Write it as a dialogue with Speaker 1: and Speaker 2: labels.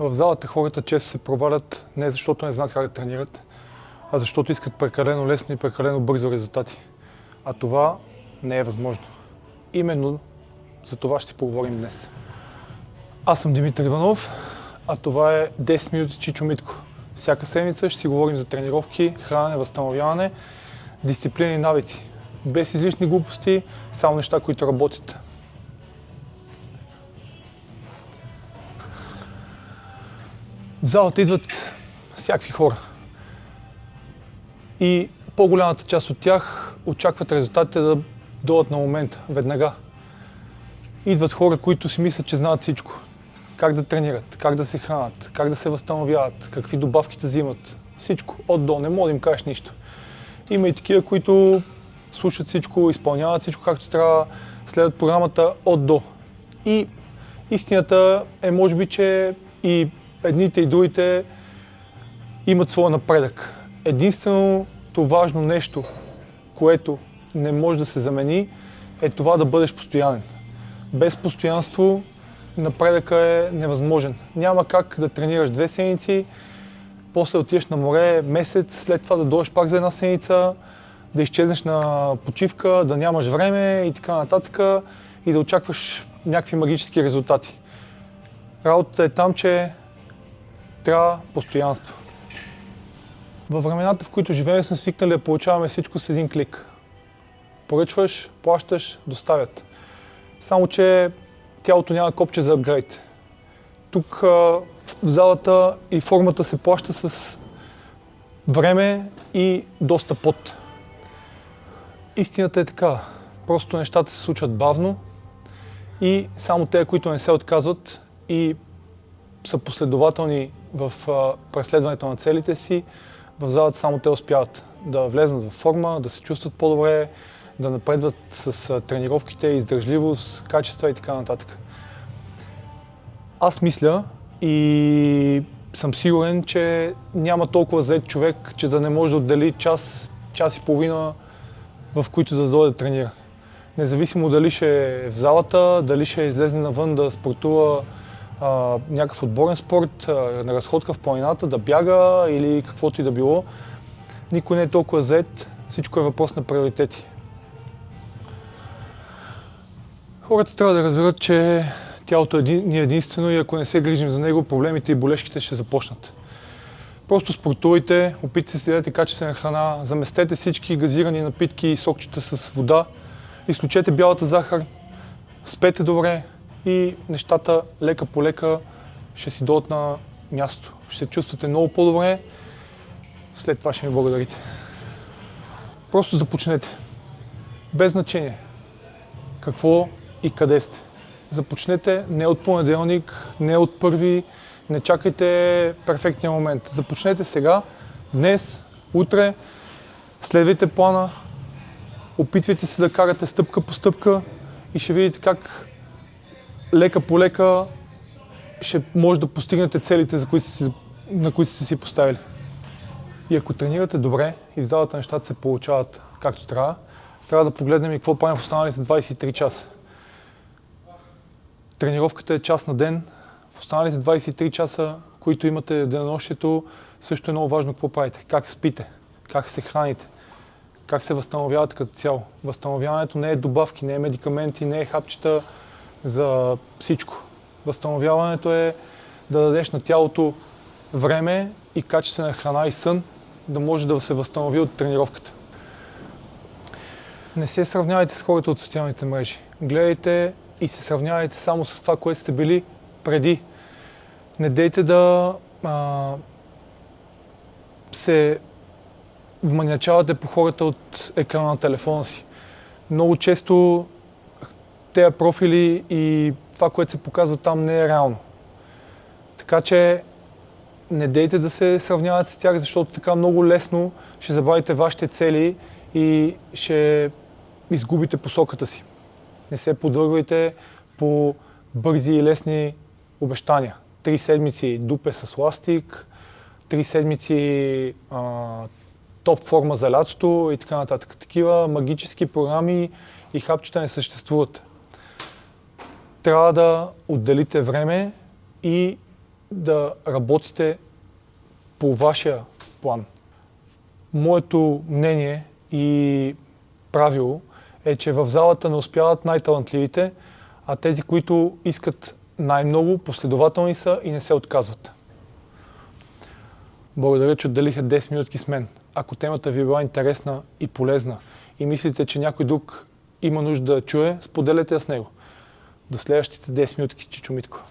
Speaker 1: В залата хората често се провалят не защото не знаят как да тренират, а защото искат прекалено лесно и прекалено бързо резултати. А това не е възможно. Именно за това ще поговорим днес. Аз съм Димитър Иванов, а това е 10 минути Чичо Митко. Всяка седмица ще си говорим за тренировки, хранене, възстановяване, дисциплина и навици. Без излишни глупости, само неща, които работят. В залата идват всякакви хора. И по-голямата част от тях очакват резултатите да дойдат на момента, веднага. Идват хора, които си мислят, че знаят всичко. Как да тренират, как да се хранят, как да се възстановяват, какви добавки да взимат. Всичко, от до, не мога да им кажеш нищо. Има и такива, които слушат всичко, изпълняват всичко както трябва, следват програмата от до. И истината е, може би, че и едните и другите имат своя напредък. Единственото важно нещо, което не може да се замени, е това да бъдеш постоянен. Без постоянство напредъка е невъзможен. Няма как да тренираш 2 седмици, после отидеш на море месец, след това да дойдеш пак за една седмица, да изчезнеш на почивка, да нямаш време и така нататък и да очакваш някакви магически резултати. Работата е там, че трябва постоянство. Във времената, в които живеем, сме свикнали да получаваме всичко с един клик. Поръчваш, плащаш, доставят. Само че тялото няма копче за апгрейд. Тук в залата и формата се плаща с време и доста пот. Истината е така. Просто нещата се случват бавно и само те, които не се отказват и са последователни в преследването на целите си, в залата само те успяват да влезнат в форма, да се чувстват по-добре, да напредват с тренировките, издържливост, качества и така нататък. Аз мисля и съм сигурен, че няма толкова зает човек, че да не може да отдели час и половина, в които да дойде да тренира. Независимо дали ще е в залата, дали ще излезе навън да спортува някакъв отборен спорт, на разходка в планината, да бяга или каквото и да било. Никой не е толкова зает, всичко е въпрос на приоритети. Хората трябва да разберат, че тялото ни е единствено и ако не се грижим за него, проблемите и болешките ще започнат. Просто спортувайте, опитайте се да ядете качествена храна, заместете всички газирани напитки и сокчета с вода, изключете бялата захар, спете добре и нещата лека по лека ще си дойдат на място. Ще се чувствате много по-добре, след това ще ми благодарите. Просто започнете. Без значение какво и къде сте. Започнете не от понеделник, не от първи, не чакайте перфектния момент. Започнете сега, днес, утре, следвайте плана, опитвайте се да карате стъпка по стъпка и ще видите как лека по лека ще може да постигнете целите, на които сте си поставили. И ако тренирате добре и в залата нещата се получават както трябва, трябва да погледнем и какво правим в останалите 23 часа. Тренировката е час на ден. В останалите 23 часа, които имате в денонощието, също е много важно какво правите. Как спите, как се храните, как се възстановявате като цяло. Възстановяването не е добавки, не е медикаменти, не е хапчета за всичко. Възстановяването е да дадеш на тялото време и качествена храна и сън, да може да се възстанови от тренировката. Не се сравнявайте с хората от социалните мрежи. Гледайте и се сравнявайте само с това, което сте били преди. Не дейте да се вманячавате по хората от екрана на телефона си. Много често тези профили и това, което се показва там, не е реално. Така че не дейте да се сравнявате с тях, защото така много лесно ще забавите вашите цели и ще изгубите посоката си. Не се подвъргвайте по бързи и лесни обещания. 3 седмици дупе с ластик, 3 седмици топ форма за лятото и така нататък. Такива магически програми и хапчета не съществуват. Трябва да отделите време и да работите по вашия план. Моето мнение и правило е, че в залата не успяват най-талантливите, а тези, които искат най-много, последователни са и не се отказват. Благодаря, че отделиха 10 минутки с мен. Ако темата ви е била интересна и полезна и мислите, че някой друг има нужда да чуе, споделете я с него. До следващите 10 минутки, Чичо Митко.